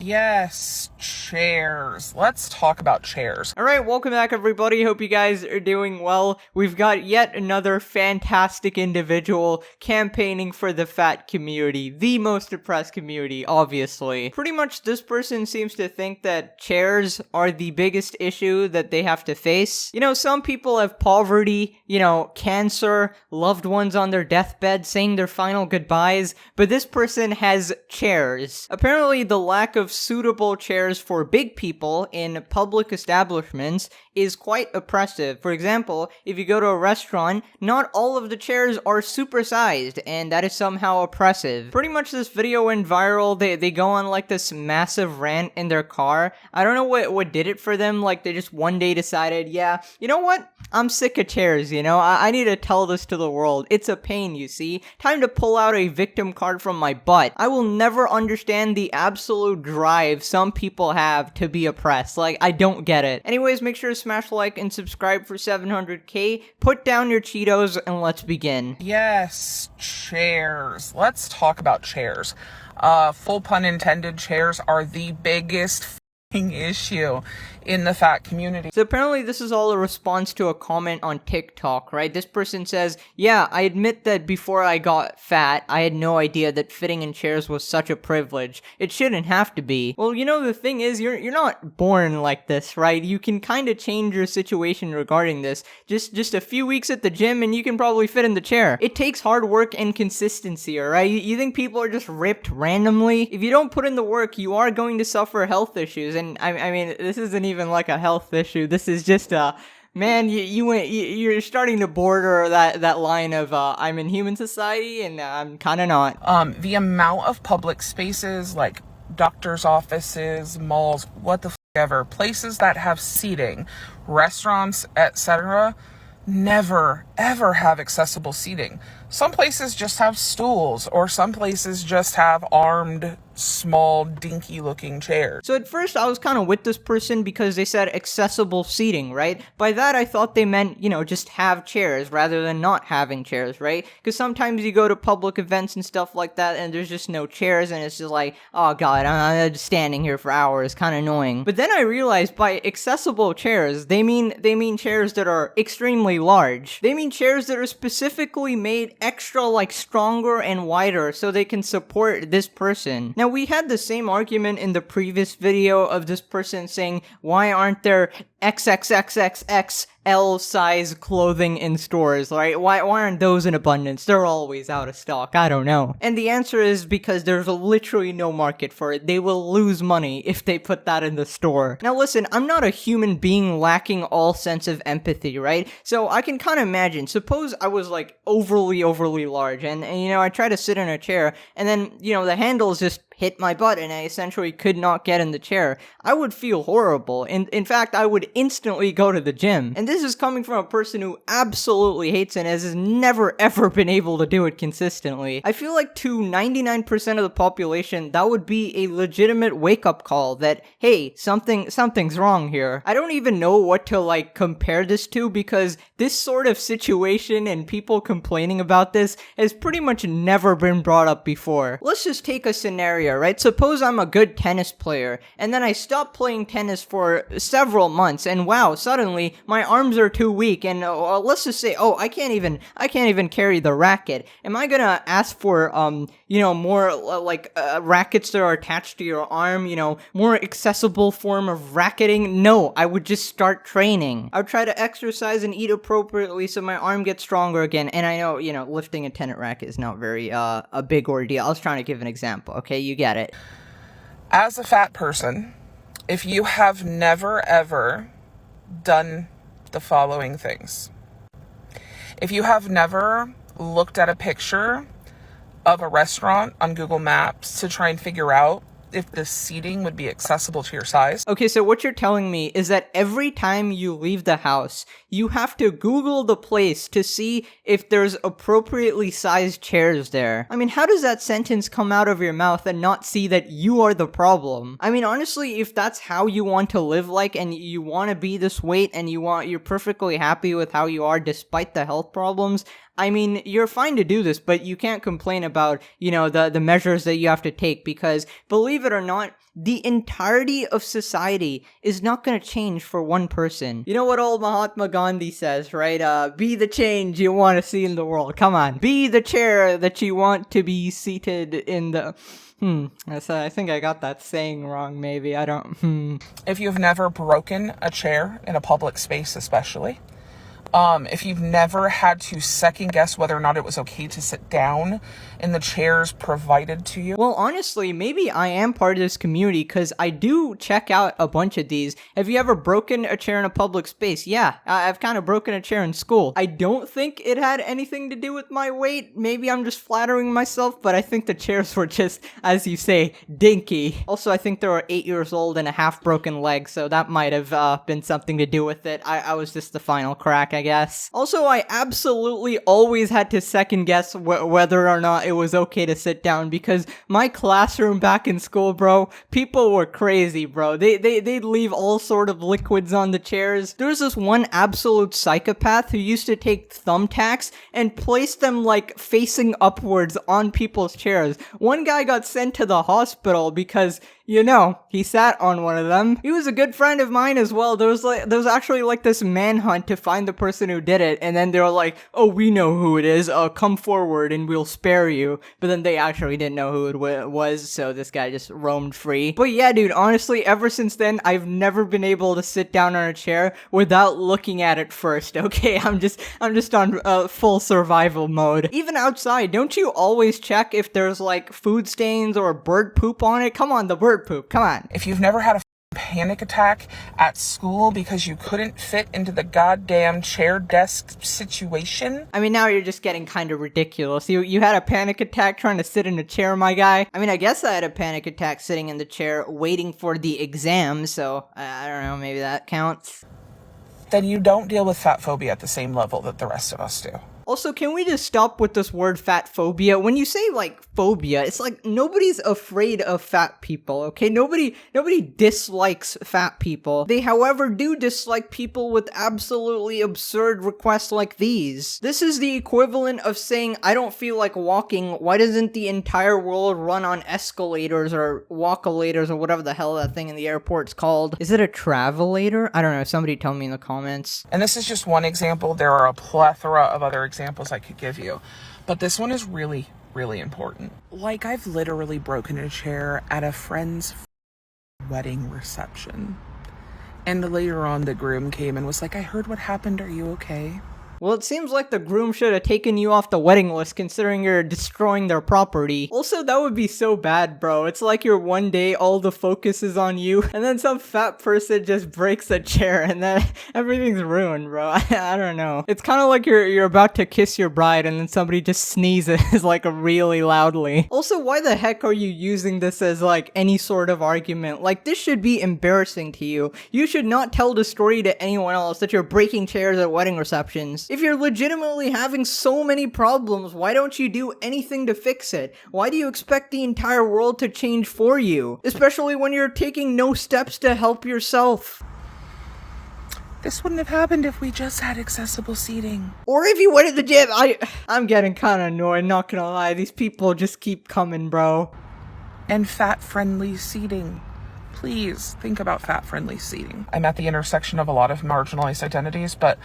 Yes, chairs. Let's talk about chairs. Alright, welcome back everybody. Hope you guys are doing well. We've got yet another fantastic individual campaigning for the fat community. The most oppressed community, obviously. Pretty much this person seems to think that chairs are the biggest issue that they have to face. You know, some people have poverty, cancer, loved ones on their deathbed saying their final goodbyes, but this person has chairs. Apparently, the lack of suitable chairs for big people in public establishments is quite oppressive. For example, if you go to a restaurant, not all of the chairs are supersized, and that is somehow oppressive. Pretty much this video went viral. They go on like this massive rant in their car. I don't know what did it for them. Like they just one day decided, yeah, you know what? I'm sick of chairs, I need to tell this to the world. It's a pain, you see. Time to pull out a victim card from my butt. I will never understand the absolute drive some people have to be oppressed. Like, I don't get it. Anyways, make sure to smash like and subscribe for 700k. Put down your Cheetos and let's begin. Yes, chairs. Let's talk about chairs. Full pun intended, chairs are the biggest issue in the fat community. So apparently this is all a response to a comment on TikTok, right? This person says, yeah, I admit that before I got fat, I had no idea that fitting in chairs was such a privilege. It shouldn't have to be. Well, the thing is, you're not born like this, right? You can kind of change your situation regarding this. Just a few weeks at the gym and you can probably fit in the chair. It takes hard work and consistency, alright? You think people are just ripped randomly? If you don't put in the work, you are going to suffer health issues. And I mean, this isn't even like a health issue. This is just man, you're starting to border that line of I'm in human society and I'm kind of not. The amount of public spaces like doctors' offices, malls, what the ever, places that have seating, restaurants, etc., never ever have accessible seating. Some places just have stools, or some places just have armed, small, dinky looking chairs. So at first I was kind of with this person because they said accessible seating, right? By that I thought they meant, just have chairs rather than not having chairs, right? Because sometimes you go to public events and stuff like that and there's just no chairs and it's just like, oh god, I'm just standing here for hours, kind of annoying. But then I realized by accessible chairs, they mean chairs that are extremely large. They mean chairs that are specifically made extra stronger and wider so they can support this person. Now we had the same argument in the previous video of this person saying, why aren't there XXXXXL size clothing in stores, right? Why aren't those in abundance? They're always out of stock. I don't know. And the answer is because there's literally no market for it. They will lose money if they put that in the store. Now listen, I'm not a human being lacking all sense of empathy, right? So I can kind of imagine, suppose I was overly large and I try to sit in a chair and then, the handles just hit my butt and I essentially could not get in the chair. I would feel horrible. In fact, I would instantly go to the gym. And this is coming from a person who absolutely hates it and has never ever been able to do it consistently. I feel like to 99% of the population, that would be a legitimate wake-up call that, hey, something's wrong here. I don't even know what to compare this to because this sort of situation and people complaining about this has pretty much never been brought up before. Let's just take a scenario, right? Suppose I'm a good tennis player, and then I stop playing tennis for several months, and wow, suddenly my arms are too weak, and let's just say, I can't even carry the racket. Am I gonna ask for, more rackets that are attached to your arm, more accessible form of racketing? No, I would just start training. I would try to exercise and eat appropriately so my arm gets stronger again, and I know, lifting a tennis racket is not very, a big ordeal. I was trying to give an example, okay? You get it. As a fat person, if you have never ever done the following things, if you have never looked at a picture of a restaurant on Google Maps to try and figure out if the seating would be accessible to your size. Okay, so what you're telling me is that every time you leave the house, you have to Google the place to see if there's appropriately sized chairs there. I mean, how does that sentence come out of your mouth and not see that you are the problem? I mean, honestly, if that's how you want to live and you want to be this weight and you're perfectly happy with how you are despite the health problems, I mean, you're fine to do this, but you can't complain about, the measures that you have to take, because believe it or not, the entirety of society is not going to change for one person. You know what old Mahatma Gandhi says, right? Be the change you want to see in the world. Come on. Be the chair that you want to be seated in the... I think I got that saying wrong, maybe. I don't... If you've never broken a chair in a public space, especially... if you've never had to second guess whether or not it was okay to sit down in the chairs provided to you. Well, honestly, maybe I am part of this community because I do check out a bunch of these. Have you ever broken a chair in a public space? Yeah, I've kind of broken a chair in school. I don't think it had anything to do with my weight. Maybe I'm just flattering myself, but I think the chairs were just, as you say, dinky. Also, I think they were 8 years old and a half broken leg, so that might have been something to do with it. I was just the final crack, I guess. Also, I absolutely always had to second guess whether or not it was okay to sit down, because my classroom back in school, bro, people were crazy, bro. They'd leave all sort of liquids on the chairs. There was this one absolute psychopath who used to take thumbtacks and place them like facing upwards on people's chairs. One guy got sent to the hospital because he sat on one of them. He was a good friend of mine as well. There was actually like this manhunt to find the person who did it, and then they were like, "Oh, we know who it is. Come forward and we'll spare you." But then they actually didn't know who it was, so this guy just roamed free. But yeah, dude, honestly, ever since then, I've never been able to sit down on a chair without looking at it first. Okay, I'm just on full survival mode. Even outside, don't you always check if there's like food stains or bird poop on it? Come on, the bird poop. Come on. If you've never had a panic attack at school because you couldn't fit into the goddamn chair desk situation. I mean, now you're just getting kind of ridiculous. You had a panic attack trying to sit in a chair, my guy? I mean, I guess I had a panic attack sitting in the chair waiting for the exam, so I don't know, maybe that counts. Then you don't deal with fat phobia at the same level that the rest of us do. Also, can we just stop with this word fat phobia? When you say like phobia, it's like nobody's afraid of fat people, okay? Nobody dislikes fat people. They, however, do dislike people with absolutely absurd requests like these. This is the equivalent of saying, I don't feel like walking. Why doesn't the entire world run on escalators or walkalators or whatever the hell that thing in the airport's called? Is it a travelator? I don't know. Somebody tell me in the comments. And this is just one example. There are a plethora of other examples I could give you, but this one is really, really important. Like, I've literally broken a chair at a friend's wedding reception, and later on the groom came and was like, "I heard what happened, are you okay?" Well, it seems like the groom should have taken you off the wedding list, considering you're destroying their property. Also, that would be so bad, bro. It's like you're one day, all the focus is on you, and then some fat person just breaks a chair, and then everything's ruined, bro. I don't know. It's kind of like you're about to kiss your bride, and then somebody just sneezes, like, really loudly. Also, why the heck are you using this as, like, any sort of argument? Like, this should be embarrassing to you. You should not tell the story to anyone else that you're breaking chairs at wedding receptions. If you're legitimately having so many problems, why don't you do anything to fix it? Why do you expect the entire world to change for you? Especially when you're taking no steps to help yourself. This wouldn't have happened if we just had accessible seating. Or if you went to the gym. I'm getting kind of annoyed, not gonna lie. These people just keep coming, bro. And fat-friendly seating. Please think about fat-friendly seating. I'm at the intersection of a lot of marginalized identities, but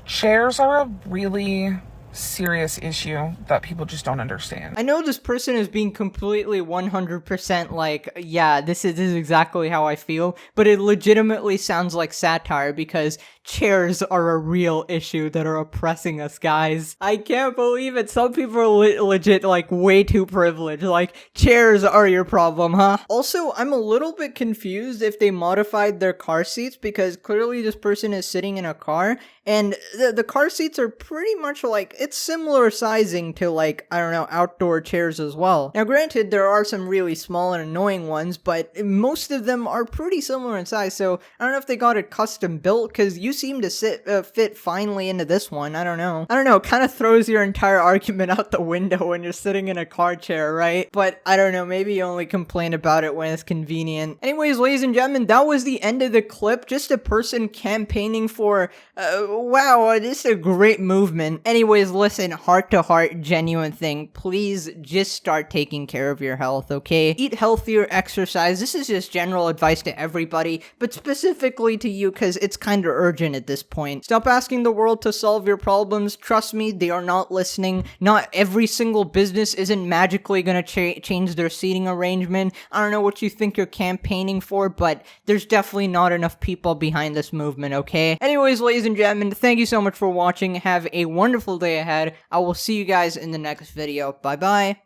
chairs are a really serious issue that people just don't understand. I know this person is being completely 100% like, yeah, this is exactly how I feel, but it legitimately sounds like satire because chairs are a real issue that are oppressing us, guys. I can't believe it. Some people are legit like way too privileged. Like, chairs are your problem, huh? Also, I'm a little bit confused if they modified their car seats, because clearly this person is sitting in a car and the car seats are pretty much like, it's similar sizing to, like, I don't know, outdoor chairs as well. Now granted, there are some really small and annoying ones, but most of them are pretty similar in size, so I don't know if they got it custom built, because you seem to fit finely into this one. I don't know. It kind of throws your entire argument out the window when you're sitting in a car chair, right? But I don't know, maybe you only complain about it when it's convenient. Anyways, ladies and gentlemen, that was the end of the clip. Just a person campaigning for, wow, this is a great movement. Anyways, guys, listen, heart to heart, genuine thing, please just start taking care of your health, okay? Eat healthier, exercise. This is just general advice to everybody, but specifically to you because it's kind of urgent at this point. Stop asking the world to solve your problems. Trust me, they are not listening. Not every single business isn't magically gonna change their seating arrangement. I don't know what you think you're campaigning for, but there's definitely not enough people behind this movement, okay? Anyways, ladies and gentlemen, thank you so much for watching. Have a wonderful day ahead. I will see you guys in the next video. Bye bye.